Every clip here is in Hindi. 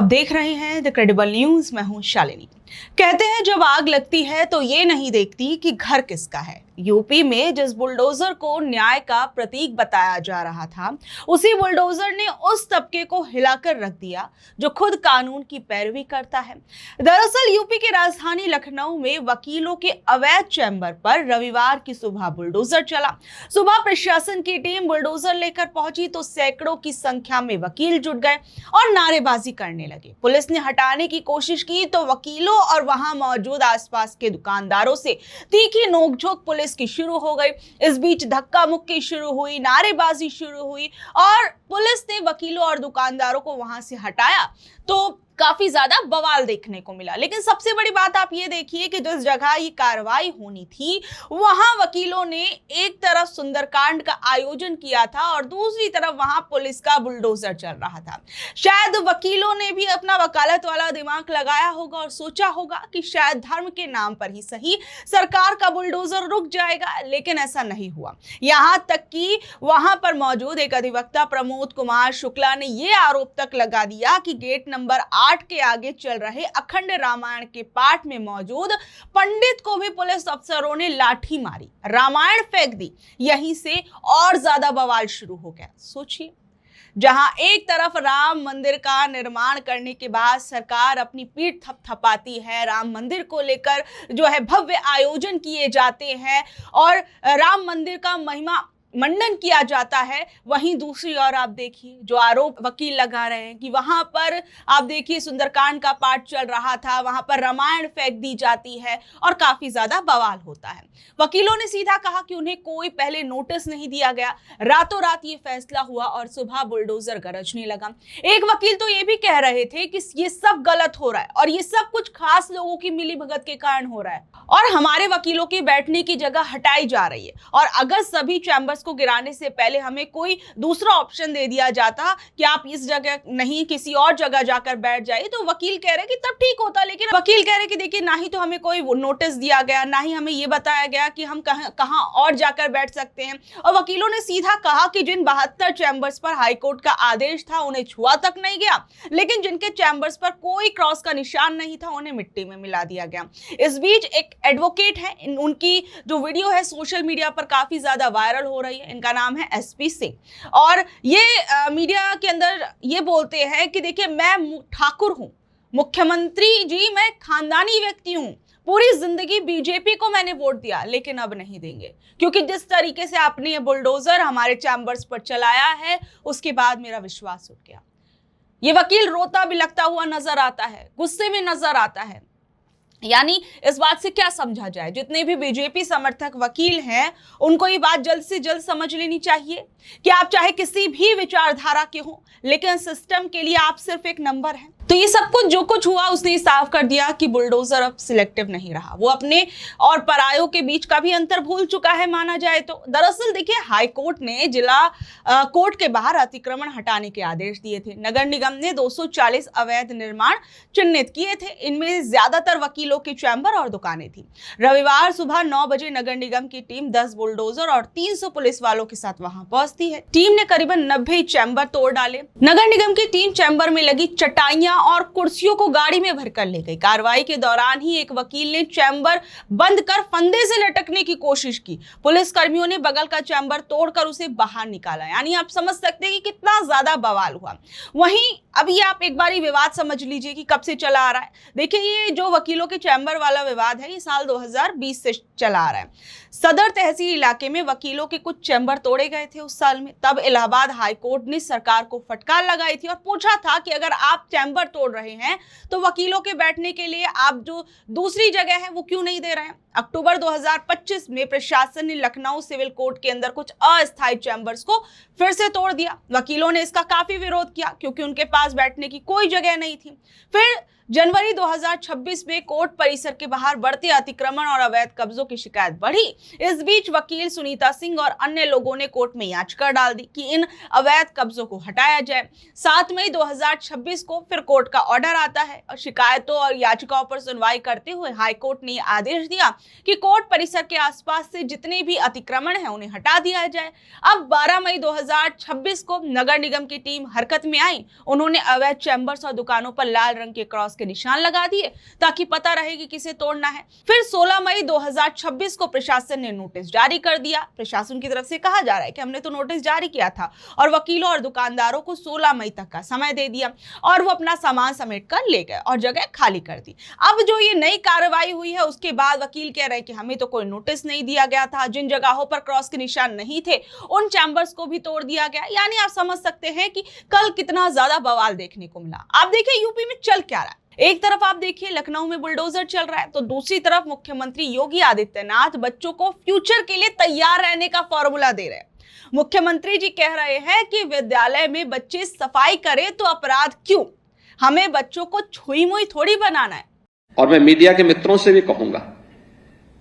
आप देख रहे हैं द क्रेडिबल न्यूज। मैं हूं शालिनी। कहते हैं जब आग लगती है तो ये नहीं देखती कि घर किसका है। यूपी में जिस बुलडोजर को न्याय का प्रतीक बताया जा रहा था, उसी बुलडोजर ने उस तबके को हिलाकर रख दिया जो खुद कानून की पैरवी करता है। दरअसल यूपी की राजधानी लखनऊ में वकीलों के अवैध चैम्बर पर रविवार की सुबह बुलडोजर चला। सुबह प्रशासन की टीम बुलडोजर लेकर पहुंची तो सैकड़ों की संख्या में वकील जुट गए और नारेबाजी करने लगे। पुलिस ने हटाने की कोशिश की तो वकीलों और वहां मौजूद आसपास के दुकानदारों से तीखी नोकझोंक पुलिस की शुरू हो गई। इस बीच धक्का मुक्की शुरू हुई, नारेबाजी शुरू हुई और पुलिस ने वकीलों और दुकानदारों को वहां से हटाया तो काफी ज्यादा बवाल देखने को मिला। लेकिन सबसे बड़ी बात आप ये देखिए कि जिस जगह ये कार्रवाई होनी थी वहां वकीलों ने एक तरफ सुंदरकांड का आयोजन किया था और दूसरी तरफ वहां पुलिस का बुलडोजर चल रहा था। शायद वकीलों ने भी अपना वकालत वाला दिमाग लगाया होगा और सोचा होगा कि शायद धर्म के नाम पर ही सही सरकार का बुलडोजर रुक जाएगा, लेकिन ऐसा नहीं हुआ। यहां तक कि वहां पर मौजूद एक अधिवक्ता प्रमोद कुमार शुक्ला ने यह आरोप तक लगा दिया कि गेट नंबर 8 के आगे चल रहे अखंड रामायण के पाठ में मौजूद पंडित को भी पुलिस अफसरों ने लाठी मारी, रामायण फेंक दी। यहीं से और ज्यादा बवाल शुरू हो गया। सोचिए, जहां एक तरफ राम मंदिर का निर्माण करने के बाद सरकार अपनी पीठ थपथपाती है, राम मंदिर को लेकर जो है भव्य आयोजन किए जाते हैं और राम मंदिर का महिमा मंडन किया जाता है, वहीं दूसरी ओर आप देखिए जो आरोप वकील लगा रहे हैं कि वहां पर आप देखिए सुंदरकांड का पाठ चल रहा था, वहां पर रामायण फेंक दी जाती है और काफी ज्यादा बवाल होता है। वकीलों ने सीधा कहा कि उन्हें कोई पहले नोटिस नहीं दिया गया, रातों रात ये फैसला हुआ और सुबह बुलडोजर गरजने लगा। एक वकील तो ये भी कह रहे थे कि ये सब गलत हो रहा है और ये सब कुछ खास लोगों की मिलीभगत के कारण हो रहा है और हमारे वकीलों के बैठने की जगह हटाई जा रही है। और अगर सभी चैम्बर्स को गिराने से पहले हमें कोई दूसरा ऑप्शन दे दिया जाता कि आप इस जगह नहीं किसी और जगह जाकर बैठ जाइए, तो वकील कह रहे कि तब ठीक होता। लेकिन वकील कह रहे कि देखिए, ना ही तो हमें कोई नोटिस दिया गया, ना ही हमें यह बताया गया कि हम कहां और जाकर बैठ सकते हैं। और वकीलों ने सीधा कहा कि जिन 72 चैम्बर्स पर हाईकोर्ट का आदेश था उन्हें छुआ तक नहीं गया, लेकिन जिनके चैम्बर्स पर कोई क्रॉस का निशान नहीं था उन्हें मिट्टी में मिला दिया गया। इस बीच एक एडवोकेट है, उनकी जो वीडियो है सोशल मीडिया पर काफी ज्यादा वायरल हो रही है। इनका नाम है एसपी सिंह और ये मीडिया के अंदर ये बोलते हैं कि देखिए, मैं ठाकुर हूं, मुख्यमंत्री जी मैं खानदानी व्यक्ति हूं, पूरी जिंदगी बीजेपी को मैंने वोट दिया, लेकिन अब नहीं देंगे, क्योंकि जिस तरीके से आपने ये बुलडोजर हमारे चैम्बर्स पर चलाया है उसके बाद मेरा विश्वास उठ गया। ये वकील रोता भी लगता हुआ नजर आता है, गुस्से में नजर आता है। यानी इस बात से क्या समझा जाए, जितने भी बीजेपी समर्थक वकील हैं उनको ये बात जल्द से जल्द समझ लेनी चाहिए कि आप चाहे किसी भी विचारधारा के हो, लेकिन सिस्टम के लिए आप सिर्फ एक नंबर हैं। तो ये सब कुछ जो कुछ हुआ उसने साफ कर दिया कि बुलडोजर अब सिलेक्टिव नहीं रहा, वो अपने और परायों के बीच का भी अंतर भूल चुका है माना जाए तो। दरअसल देखिए, हाई कोर्ट ने जिला कोर्ट के बाहर अतिक्रमण हटाने के आदेश दिए थे। नगर निगम ने 240 अवैध निर्माण चिन्हित किए थे, इनमें ज्यादातर वकीलों की चैम्बर और दुकानें थी। रविवार सुबह 9 बजे नगर निगम की टीम 10 बुलडोजर और 300 पुलिस वालों के साथ वहां पहुंचती है। टीम ने करीबन 90 चैम्बर तोड़ डाले। नगर निगम की टीम चैम्बर में लगी चटाइयां और कुर्सियों को गाड़ी में भरकर ले गई। कार्रवाई के दौरान ही एक वकील ने चैम्बर बंद कर फंदे से लटकने की कोशिश की। पुलिस कर्मियों ने बगल का चैम्बर तोड़कर उसे बाहर निकाला। यानी आप समझ सकते हैं कि कितना ज्यादा बवाल हुआ। वहीं अभी आप एक बारी विवाद समझ लीजिए कि कब से चला आ रहा है। देखिए, ये जो वकीलों के चैम्बर वाला विवाद है ये साल 2020 से चला आ रहा है। सदर तहसील इलाके में वकीलों के कुछ चैम्बर तोड़े गए थे उस साल में। तब इलाहाबाद हाई कोर्ट ने सरकार को फटकार लगाई थी और पूछा था कि अगर आप चैम्बर तोड़ रहे हैं तो वकीलों के बैठने के लिए आप जो दूसरी जगह है वो क्यों नहीं दे रहे हैं। अक्टूबर 2025 में प्रशासन ने लखनऊ सिविल कोर्ट के अंदर कुछ अस्थायी चैम्बर्स को फिर से तोड़ दिया। वकीलों ने इसका काफी विरोध किया क्योंकि उनके पास बैठने की कोई जगह नहीं थी। फिर जनवरी 2026 में कोर्ट परिसर के बाहर बढ़ते अतिक्रमण और अवैध कब्जों की शिकायत बढ़ी। इस बीच वकील सुनीता सिंह और अन्य लोगों ने कोर्ट में याचिका डाल दी कि इन अवैध कब्जों को हटाया जाए। 7 मई 2026 को फिर कोर्ट का ऑर्डर आता है और शिकायतों और याचिकाओं पर सुनवाई करते हुए हाईकोर्ट ने आदेश दिया कि कोर्ट परिसर के आसपास से जितने भी अतिक्रमण है उन्हें हटा दिया जाए। अब 12 मई 2026 को नगर निगम की टीम हरकत में आई। उन्होंने अवैध चैम्बर्स और दुकानों पर लाल रंग के क्रॉस के निशान लगा दिए ताकि पता रहे कि किसे तोड़ना है। फिर 16 मई 2026 को प्रशासन ने नोटिस जारी कर दिया। प्रशासन की तरफ से कहा जा रहा है कि हमने तो नोटिस जारी किया था और वकीलों और दुकानदारों को 16 मई तक का समय दे दिया और वो अपना सामान समेट कर ले गए और जगह खाली कर दी। अब जो ये नई कार्रवाई हुई है उसके बाद वकील कह रहे हैं कि हमें तो कोई नोटिस नहीं दिया गया था, जिन जगहों पर क्रॉस के निशान नहीं थे उन चैम्बर्स को भी तोड़ दिया गया। यानी आप समझ सकते हैं कि कल कितना ज्यादा बवाल देखने को मिला। आप देखिए यूपी में चल क्या रहा है। एक तरफ आप देखिए लखनऊ में बुलडोजर चल रहा है तो दूसरी तरफ मुख्यमंत्री योगी आदित्यनाथ बच्चों को फ्यूचर के लिए तैयार रहने का फॉर्मूला दे रहे हैं। मुख्यमंत्री जी कह रहे हैं कि विद्यालय में बच्चे सफाई करें तो अपराध क्यों, हमें बच्चों को छुई मुई थोड़ी बनाना है। और मैं मीडिया के मित्रों से भी कहूंगा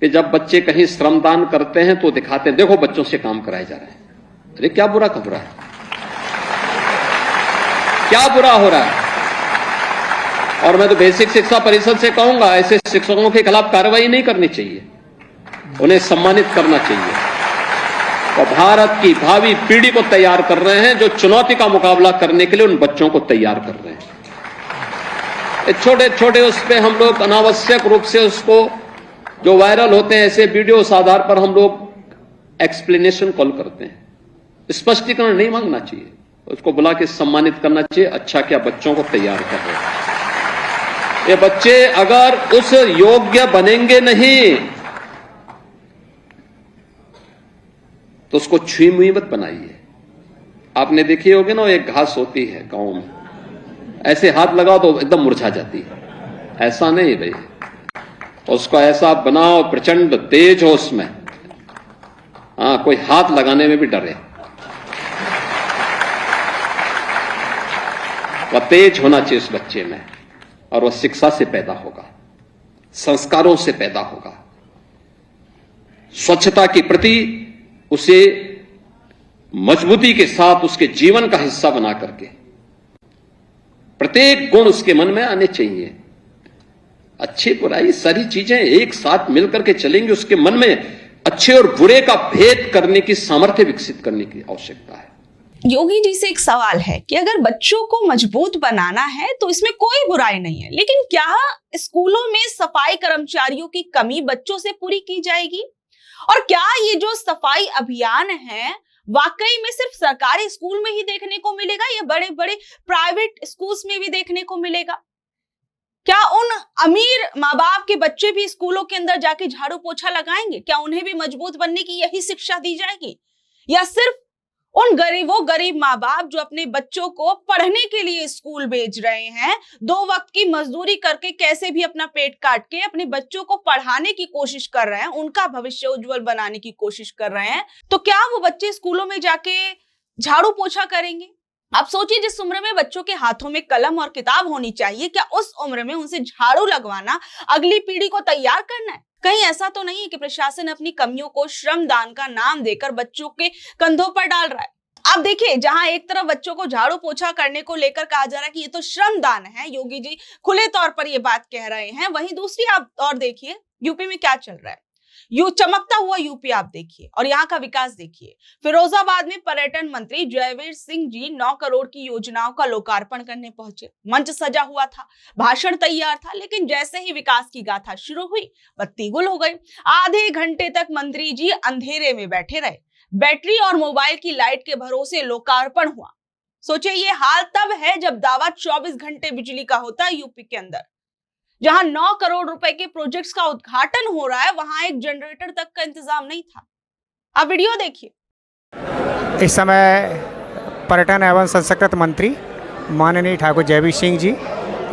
कि जब बच्चे कहीं श्रमदान करते हैं तो दिखाते हैं देखो बच्चों से काम कराए जा रहे हैं। अरे क्या बुरा हो रहा है, क्या बुरा हो रहा है। और मैं तो बेसिक शिक्षा परिषद से कहूंगा ऐसे शिक्षकों के खिलाफ कार्रवाई नहीं करनी चाहिए, उन्हें सम्मानित करना चाहिए। और भारत की भावी पीढ़ी को तैयार कर रहे हैं जो चुनौती का मुकाबला करने के लिए उन बच्चों को तैयार कर रहे हैं। छोटे छोटे उस पर हम लोग अनावश्यक रूप से उसको जो वायरल होते हैं ऐसे वीडियो उस आधार पर हम लोग एक्सप्लेनेशन कॉल करते हैं। स्पष्टीकरण नहीं मांगना चाहिए, उसको बुला के सम्मानित करना चाहिए। अच्छा क्या बच्चों को तैयार कर रहे हैं। ये बच्चे अगर उस योग्य बनेंगे नहीं तो उसको छुई मुई मत बनाइए। आपने देखी होगी ना, एक घास होती है गांव में, ऐसे हाथ लगाओ तो एकदम मुरझा जाती है। ऐसा नहीं भाई, उसको ऐसा बनाओ प्रचंड तेज हो उसमें, कोई हाथ लगाने में भी डरे। वह तेज होना चाहिए उस बच्चे में और वह शिक्षा से पैदा होगा, संस्कारों से पैदा होगा। स्वच्छता के प्रति उसे मजबूती के साथ उसके जीवन का हिस्सा बना करके प्रत्येक गुण उसके मन में आने चाहिए। अच्छी बुराई सारी चीजें एक साथ मिलकर के चलेंगी, उसके मन में अच्छे और बुरे का भेद करने की सामर्थ्य विकसित करने की आवश्यकता है। योगी जी से एक सवाल है कि अगर बच्चों को मजबूत बनाना है तो इसमें कोई बुराई नहीं है, लेकिन क्या स्कूलों में सफाई कर्मचारियों की कमी बच्चों से पूरी की जाएगी? और क्या ये जो सफाई अभियान है वाकई में सिर्फ सरकारी स्कूल में ही देखने को मिलेगा या बड़े बड़े प्राइवेट स्कूल्स में भी देखने को मिलेगा? क्या उन अमीर माँ बाप के बच्चे भी स्कूलों के अंदर जाके झाड़ू पोछा लगाएंगे? क्या उन्हें भी मजबूत बनने की यही शिक्षा दी जाएगी? या सिर्फ उन गरीब माँ बाप जो अपने बच्चों को पढ़ने के लिए स्कूल भेज रहे हैं, 2 वक्त की मजदूरी करके कैसे भी अपना पेट काट के अपने बच्चों को पढ़ाने की कोशिश कर रहे हैं, उनका भविष्य उज्जवल बनाने की कोशिश कर रहे हैं, तो क्या वो बच्चे स्कूलों में जाके झाड़ू पोछा करेंगे? आप सोचिए, जिस उम्र में बच्चों के हाथों में कलम और किताब होनी चाहिए, क्या उस उम्र में उनसे झाड़ू लगवाना अगली पीढ़ी को तैयार करना है? कहीं ऐसा तो नहीं है कि प्रशासन अपनी कमियों को श्रमदान का नाम देकर बच्चों के कंधों पर डाल रहा है? आप देखिए, जहां एक तरफ बच्चों को झाड़ू पोछा करने को लेकर कहा जा रहा है कि ये तो श्रमदान है, योगी जी खुले तौर पर ये बात कह रहे हैं, वहीं दूसरी आप और देखिए यूपी में क्या चल रहा है। चमकता हुआ यूपी आप देखिए और यहाँ का विकास देखिए। फिरोजाबाद में पर्यटन मंत्री जयवीर सिंह जी 9 करोड़ की योजनाओं का लोकार्पण करने पहुंचे। मंच सजा हुआ था, भाषण तैयार था, लेकिन जैसे ही विकास की गाथा शुरू हुई बत्ती गुल हो गई। आधे घंटे तक मंत्री जी अंधेरे में बैठे रहे, बैटरी और मोबाइल की लाइट के भरोसे लोकार्पण हुआ। सोचिए, ये हाल तब है जब दावा 24 घंटे बिजली का होता है यूपी के अंदर। जहां 9 करोड़ रुपए के प्रोजेक्ट्स का उद्घाटन हो रहा है, वहां एक जनरेटर तक का इंतजाम नहीं था। आप वीडियो देखिए। इस समय पर्यटन एवं संस्कृति मंत्री माननीय ठाकुर जयवीर सिंह जी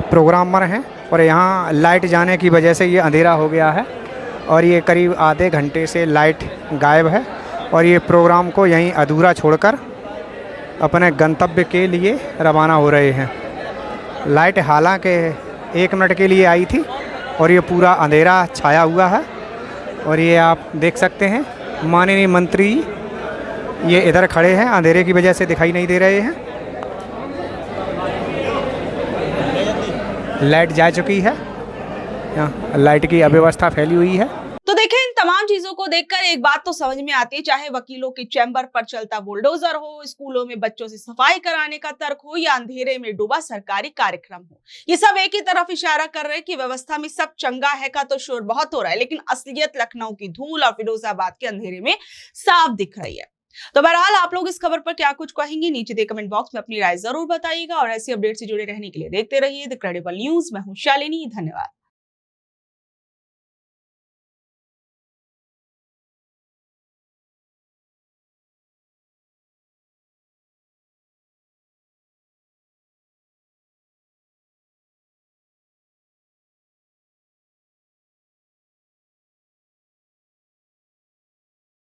प्रोग्राम में हैं और यहाँ लाइट जाने की वजह से ये अंधेरा हो गया है और ये करीब आधे घंटे से लाइट गायब है और ये प्रोग्राम को यहीं अधूरा छोड़कर अपने गंतव्य के लिए रवाना हो रहे हैं। लाइट हालांकि 1 मिनट के लिए आई थी और ये पूरा अंधेरा छाया हुआ है। और ये आप देख सकते हैं माननीय मंत्री ये इधर खड़े हैं, अंधेरे की वजह से दिखाई नहीं दे रहे हैं। लाइट जा चुकी है, यहाँ लाइट की अव्यवस्था फैली हुई है। तो देखें, इन तमाम चीजों को देखकर एक बात तो समझ में आती है, चाहे वकीलों के चैम्बर पर चलता बुलडोजर हो, स्कूलों में बच्चों से सफाई कराने का तर्क हो, या अंधेरे में डूबा सरकारी कार्यक्रम हो, ये सब एक ही तरफ इशारा कर रहे हैं कि व्यवस्था में सब चंगा है का तो शोर बहुत हो रहा है, लेकिन असलियत लखनऊ की धूल और फिरोजाबाद के अंधेरे में साफ दिख रही है। तो बहरहाल आप लोग इस खबर पर क्या कुछ कहेंगे, नीचे दे कमेंट बॉक्स में अपनी राय जरूर बताइएगा। और ऐसी अपडेट से जुड़े रहने के लिए देखते रहिए द क्रेडिबल न्यूज। मैं हूं शालिनी, धन्यवाद।